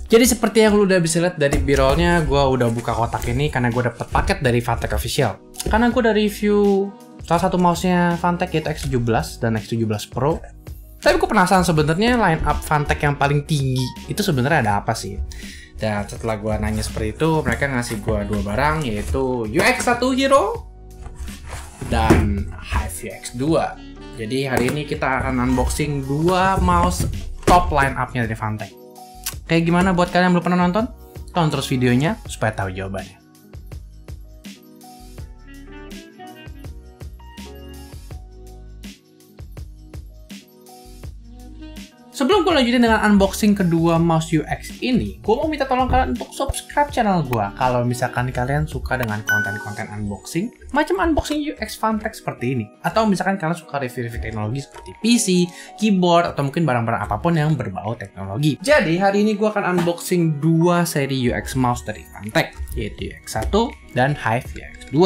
Jadi seperti yang lu udah bisa lihat dari b-rollnya, gue udah buka kotak ini karena gue dapet paket dari Fantech Official. Karena gue udah review salah satu mouse-nya Fantech yaitu X17 dan X17 Pro. Tapi gue penasaran sebenarnya line up Fantech yang paling tinggi itu sebenarnya ada apa sih? Dan setelah gue nanya seperti itu, mereka ngasih gue dua barang yaitu UX1 Hero dan Hive UX2. Jadi hari ini kita akan unboxing dua mouse top line up-nya dari Fantech. Kayak gimana buat kalian yang belum pernah nonton? Tonton terus videonya supaya tahu jawabannya. Sebelum gue lanjutin dengan unboxing kedua mouse UX ini, gue mau minta tolong kalian untuk subscribe channel gue. Kalau misalkan kalian suka dengan konten-konten unboxing, macam unboxing UX Fantech seperti ini. Atau misalkan kalian suka review-review teknologi seperti PC, keyboard, atau mungkin barang-barang apapun yang berbau teknologi. Jadi hari ini gue akan unboxing dua seri UX mouse dari Fantech, yaitu UX1 dan Hive UX2.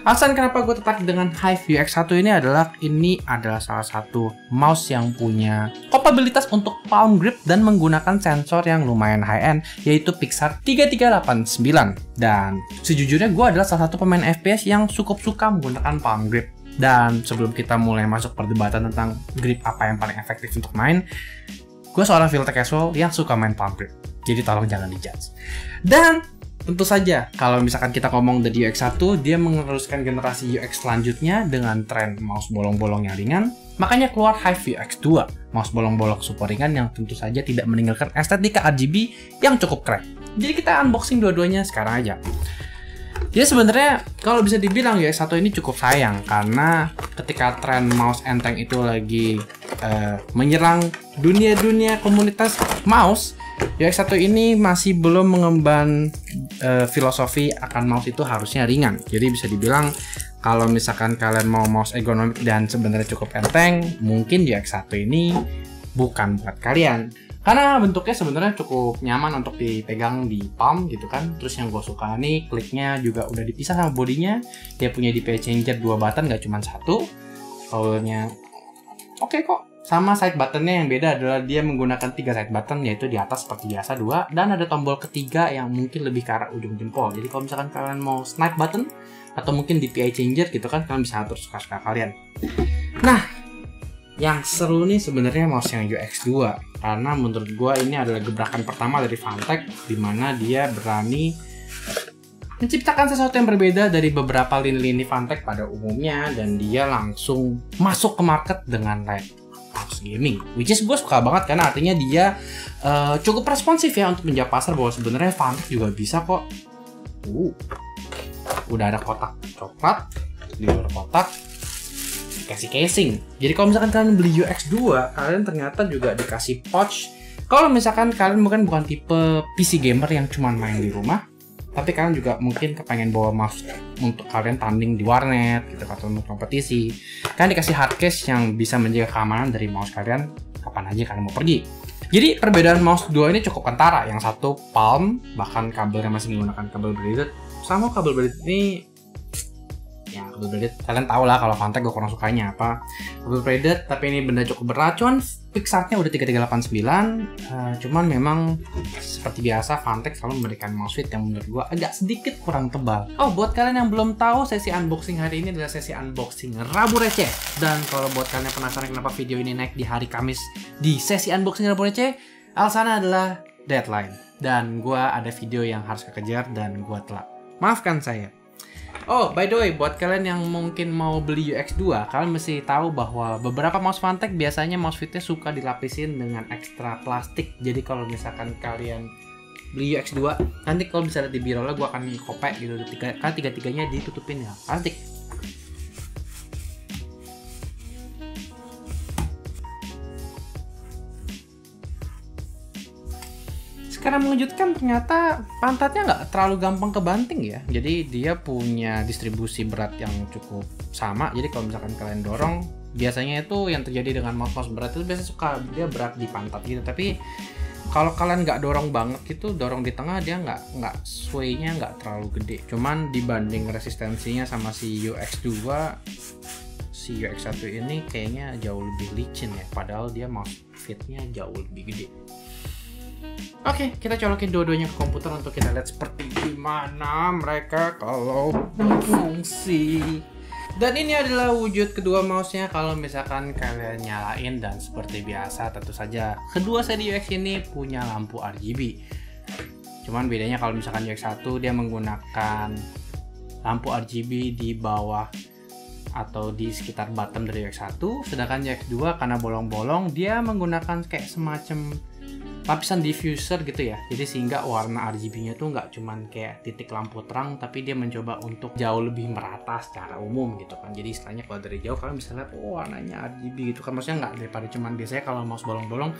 Alasan kenapa gue tertarik dengan Hive UX1 ini adalah salah satu mouse yang punya kapabilitas untuk palm grip dan menggunakan sensor yang lumayan high-end, yaitu Pixar 3389. Dan sejujurnya gue adalah salah satu pemain FPS yang cukup suka menggunakan palm grip. Dan sebelum kita mulai masuk perdebatan tentang grip apa yang paling efektif untuk main, gue seorang filter casual yang suka main palm grip. Jadi tolong jangan dijudge. Dan tentu saja, kalau misalkan kita ngomong dari UX1, dia meneruskan generasi UX selanjutnya dengan tren mouse bolong-bolong yang ringan. Makanya keluar Hive UX2, mouse bolong-bolong super ringan yang tentu saja tidak meninggalkan estetika RGB yang cukup keren. Jadi kita unboxing dua-duanya sekarang aja. Jadi sebenarnya kalau bisa dibilang UX1 ini cukup sayang karena ketika tren mouse enteng itu lagi menyerang dunia komunitas mouse, UX1 ini masih belum mengemban filosofi akan mouse itu harusnya ringan. Jadi bisa dibilang kalau misalkan kalian mau mouse ergonomik dan sebenarnya cukup enteng, mungkin UX1 ini bukan buat kalian. Karena bentuknya sebenarnya cukup nyaman untuk dipegang di palm gitu kan. Terus yang gue suka nih, kliknya juga udah dipisah sama bodinya. Dia punya DPI changer 2 button, gak cuma satu. Powernya oke kok. Sama side buttonnya yang beda adalah dia menggunakan 3 side button, yaitu di atas seperti biasa 2, dan ada tombol ketiga yang mungkin lebih ke arah ujung jempol. Jadi kalau misalkan kalian mau snipe button atau mungkin DPI changer gitu kan, kalian bisa atur suka-suka kalian. Nah, yang seru nih sebenarnya mouse yang UX2, karena menurut gue ini adalah gebrakan pertama dari Fantech di mana dia berani menciptakan sesuatu yang berbeda dari beberapa lini-lini Fantech pada umumnya, dan dia langsung masuk ke market dengan mouse gaming, which is gue suka banget karena artinya dia cukup responsif ya untuk menjawab pasar bahwa sebenarnya Fantech juga bisa kok. Udah ada kotak coklat, di luar kotak dikasih casing. Jadi kalau misalkan kalian beli UX2, kalian ternyata juga dikasih pouch. Kalau misalkan kalian bukan tipe PC gamer yang cuma main di rumah, tapi kalian juga mungkin kepengen bawa mouse untuk kalian tanding di warnet gitu atau untuk kompetisi, kalian dikasih hard case yang bisa menjaga keamanan dari mouse kalian kapan aja kalian mau pergi. Jadi perbedaan mouse dua ini cukup kentara. Yang satu palm, bahkan kabelnya masih menggunakan kabel braided. Sama kabel braided ini, ya kabel braided kalian tau lah kalau Fantech gue kurang sukanya apa. Kabel braided tapi ini benda cukup berat. Cuman Pixarnya udah 3389. Cuman memang seperti biasa Fantech selalu memberikan mousefit yang menurut gue agak sedikit kurang tebal. Oh, buat kalian yang belum tahu, sesi unboxing hari ini adalah sesi unboxing Rabu Receh. Dan kalau buat kalian yang penasaran kenapa video ini naik di hari Kamis di sesi unboxing Rabu Receh, alasannya adalah deadline. Dan gue ada video yang harus kekejar dan gue telat. Maafkan saya. Oh, by the way, buat kalian yang mungkin mau beli UX2, kalian mesti tahu bahwa beberapa mouse Fantech biasanya mousefitnya suka dilapisin dengan ekstra plastik. Jadi kalau misalkan kalian beli UX2, nanti kalau bisa lihat di b-rollnya gue akan kopek gitu, tiga-tiganya ditutupin dengan plastik. Karena mengejutkan, ternyata pantatnya nggak terlalu gampang kebanting ya. Jadi dia punya distribusi berat yang cukup sama. Jadi kalau misalkan kalian dorong, biasanya itu yang terjadi dengan mouse-mouse berat itu biasanya suka dia berat di pantat gitu. Tapi kalau kalian nggak dorong banget gitu, dorong di tengah, dia nggak sway-nya nggak terlalu gede. Cuman dibanding resistensinya sama si UX2, si UX1 ini kayaknya jauh lebih licin ya. Padahal dia mouse fitnya jauh lebih gede. Oke, kita colokin dua-duanya ke komputer untuk kita lihat seperti gimana mereka kalau berfungsi. Dan ini adalah wujud kedua mouse-nya kalau misalkan kalian nyalain, dan seperti biasa tentu saja kedua seri UX ini punya lampu RGB. Cuman bedanya kalau misalkan UX1 dia menggunakan lampu RGB di bawah atau di sekitar bottom dari UX1, sedangkan UX2 karena bolong-bolong dia menggunakan kayak semacam lapisan diffuser gitu ya, jadi sehingga warna RGB-nya tuh nggak cuman kayak titik lampu terang, tapi dia mencoba untuk jauh lebih merata secara umum gitu kan. Jadi istilahnya kalau dari jauh kalian bisa lihat warnanya RGB gitu kan, maksudnya nggak daripada cuman biasanya kalau mouse bolong-bolong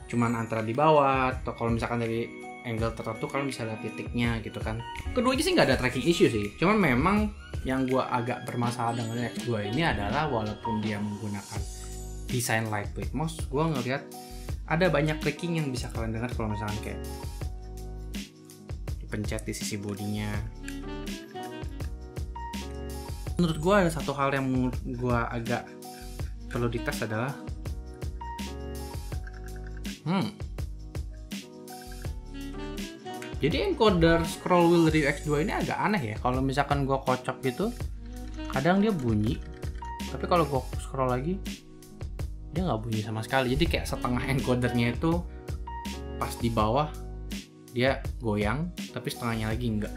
cuman antara di bawah, atau kalau misalkan dari angle tertentu kalian bisa lihat titiknya gitu kan. Keduanya sih nggak ada tracking issue sih, cuman memang yang gua agak bermasalah dengan X2 ini adalah walaupun dia menggunakan desain lightweight mouse, gua ngelihat ada banyak clicking yang bisa kalian dengar kalau misalkan kayak dipencet di sisi bodinya. Menurut gue ada satu hal yang menurut gue agak perlu dites adalah jadi encoder scroll wheel dari X2 ini agak aneh ya. Kalau misalkan gue kocok gitu kadang dia bunyi, tapi kalau gue scroll lagi dia nggak bunyi sama sekali. Jadi kayak setengah encodernya itu pas di bawah dia goyang, tapi setengahnya lagi enggak.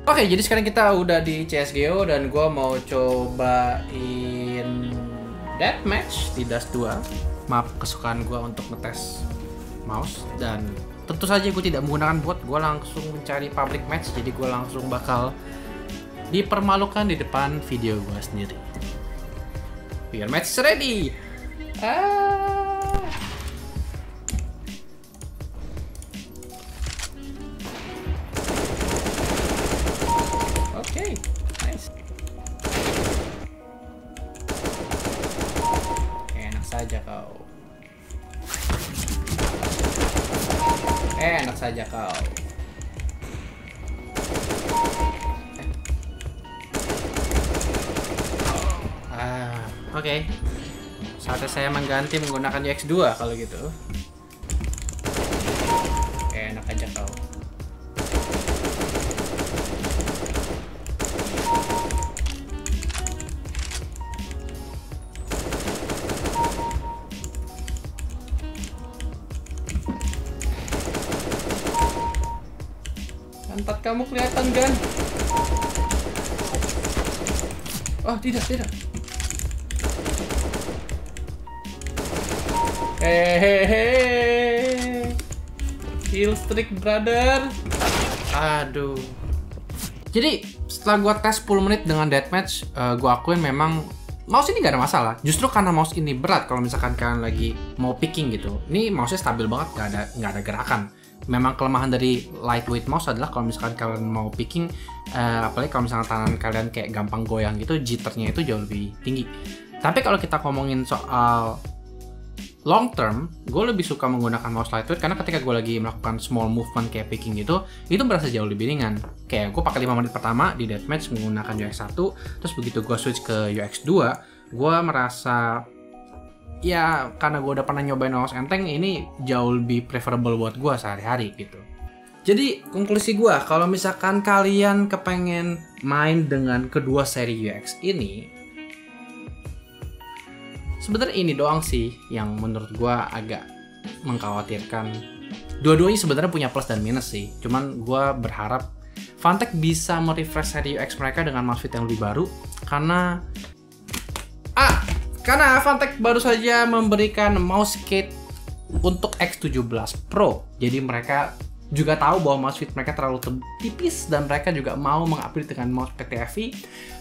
Oke, jadi sekarang kita udah di CSGO dan gue mau cobain deathmatch di Dust 2. Map kesukaan gue untuk ngetes mouse, dan tentu saja gue tidak menggunakan bot, gue langsung mencari public match. Jadi gue langsung bakal dipermalukan di depan video gue sendiri. Your match is ready. Oke, nice. Enak saja kau. Enak saja kau. Oke, saatnya saya mengganti menggunakan UX2 kalau gitu. Enak aja kau. Pantat kamu kelihatan kan? Oh tidak. Hehehe, kill streak brother. Aduh. Jadi setelah gua tes 10 menit dengan deathmatch, gua akuin memang mouse ini gak ada masalah. Justru karena mouse ini berat, kalau misalkan kalian lagi mau picking gitu, ini mouse-nya stabil banget, gak ada gerakan. Memang kelemahan dari lightweight mouse adalah kalau misalkan kalian mau picking, apalagi kalau misalkan tangan kalian kayak gampang goyang gitu, jitternya itu jauh lebih tinggi. Tapi kalau kita ngomongin soal long term, gue lebih suka menggunakan mouse lightweight karena ketika gue lagi melakukan small movement kayak picking gitu, itu berasa jauh lebih ringan. Kayak gue pakai 5 menit pertama di deathmatch menggunakan UX1, terus begitu gue switch ke UX2, gue merasa ya karena gue udah pernah nyobain mouse enteng, ini jauh lebih preferable buat gue sehari-hari gitu. Jadi konklusi gue, kalau misalkan kalian kepengen main dengan kedua seri UX ini, sebenarnya ini doang sih yang menurut gue agak mengkhawatirkan. Dua-duanya sebenarnya punya plus dan minus sih. Cuman gue berharap Fantech bisa merefresh seri UX mereka dengan mousepad yang lebih baru, karena Fantech baru saja memberikan mousepad untuk X17 Pro. Jadi mereka juga tahu bahwa mousepad mereka terlalu tipis dan mereka juga mau mengupgrade dengan mouse PTFE.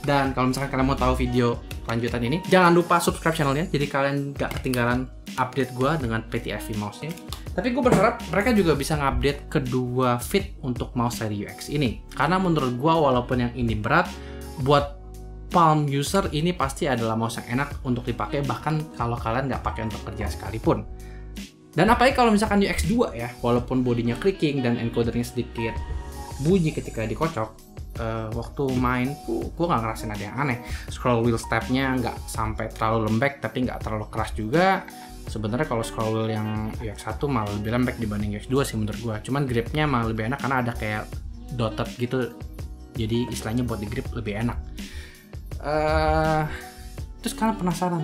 Dan kalau misalkan kalian mau tahu video lanjutan ini, jangan lupa subscribe channelnya jadi kalian gak ketinggalan update gue dengan PTFE mouse-nya. Tapi gue berharap mereka juga bisa ngupdate kedua fit untuk mouse seri UX ini, karena menurut gue walaupun yang ini berat, buat palm user ini pasti adalah mouse yang enak untuk dipakai, bahkan kalau kalian nggak pakai untuk kerja sekalipun. Dan apalagi kalau misalkan UX2 ya, walaupun bodinya clicking dan encodernya sedikit bunyi ketika dikocok, waktu main tuh gue nggak ngerasain ada yang aneh. Scroll wheel stepnya nggak sampai terlalu lembek tapi nggak terlalu keras juga. Sebenarnya kalau scroll wheel yang UX1 malah lebih lembek dibanding UX2 sih menurut gua. Cuman gripnya malah lebih enak karena ada kayak dotted gitu. Jadi istilahnya buat di grip lebih enak. Terus kalian penasaran,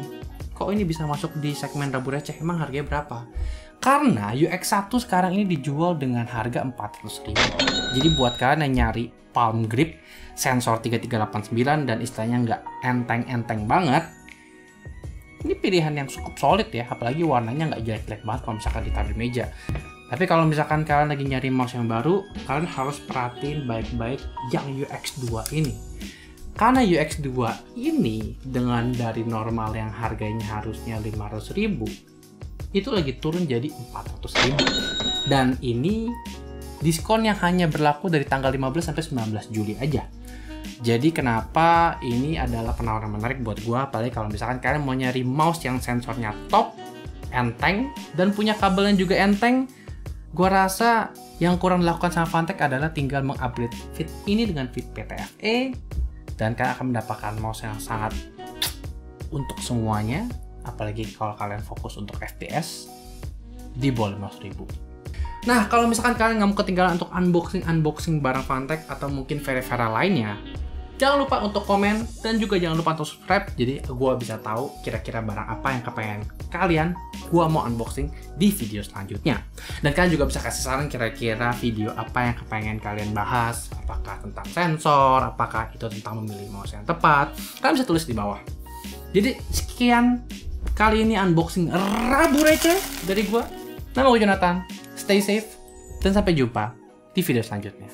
kok ini bisa masuk di segmen Rabu Receh? Emang harganya berapa? Karena UX1 sekarang ini dijual dengan harga 400.000. Jadi buat kalian yang nyari palm grip, sensor 3389 dan istilahnya nggak enteng-enteng banget, ini pilihan yang cukup solid ya, apalagi warnanya nggak jelek-jelek banget kalau misalkan ditaruh di meja. Tapi kalau misalkan kalian lagi nyari mouse yang baru, kalian harus perhatiin baik-baik yang UX2 ini. Karena UX2 ini dengan dari normal yang harganya harusnya 500.000, itu lagi turun jadi 400.000. Dan ini diskon yang hanya berlaku dari tanggal 15 sampai 19 Juli aja. Jadi kenapa ini adalah penawaran menarik buat gua, apalagi kalau misalkan kalian mau nyari mouse yang sensornya top, enteng, dan punya kabel yang juga enteng, gua rasa yang kurang dilakukan sama Fantech adalah tinggal mengupgrade fit ini dengan fit PTFE, dan kalian akan mendapatkan mouse yang sangat untuk semuanya, apalagi kalau kalian fokus untuk FPS di bawah 500.000. Nah, kalau misalkan kalian nggak mau ketinggalan untuk unboxing barang Fantech atau mungkin Vera lainnya, jangan lupa untuk komen dan juga jangan lupa untuk subscribe, jadi gue bisa tahu kira-kira barang apa yang kepengen kalian gue mau unboxing di video selanjutnya. Dan kalian juga bisa kasih saran kira-kira video apa yang kepengen kalian bahas, apakah tentang sensor, apakah itu tentang memilih mouse yang tepat, kalian bisa tulis di bawah. Jadi sekian kali ini unboxing Rabu Receh dari gue. Nama gue Jonathan. Stay safe dan sampai jumpa di video selanjutnya.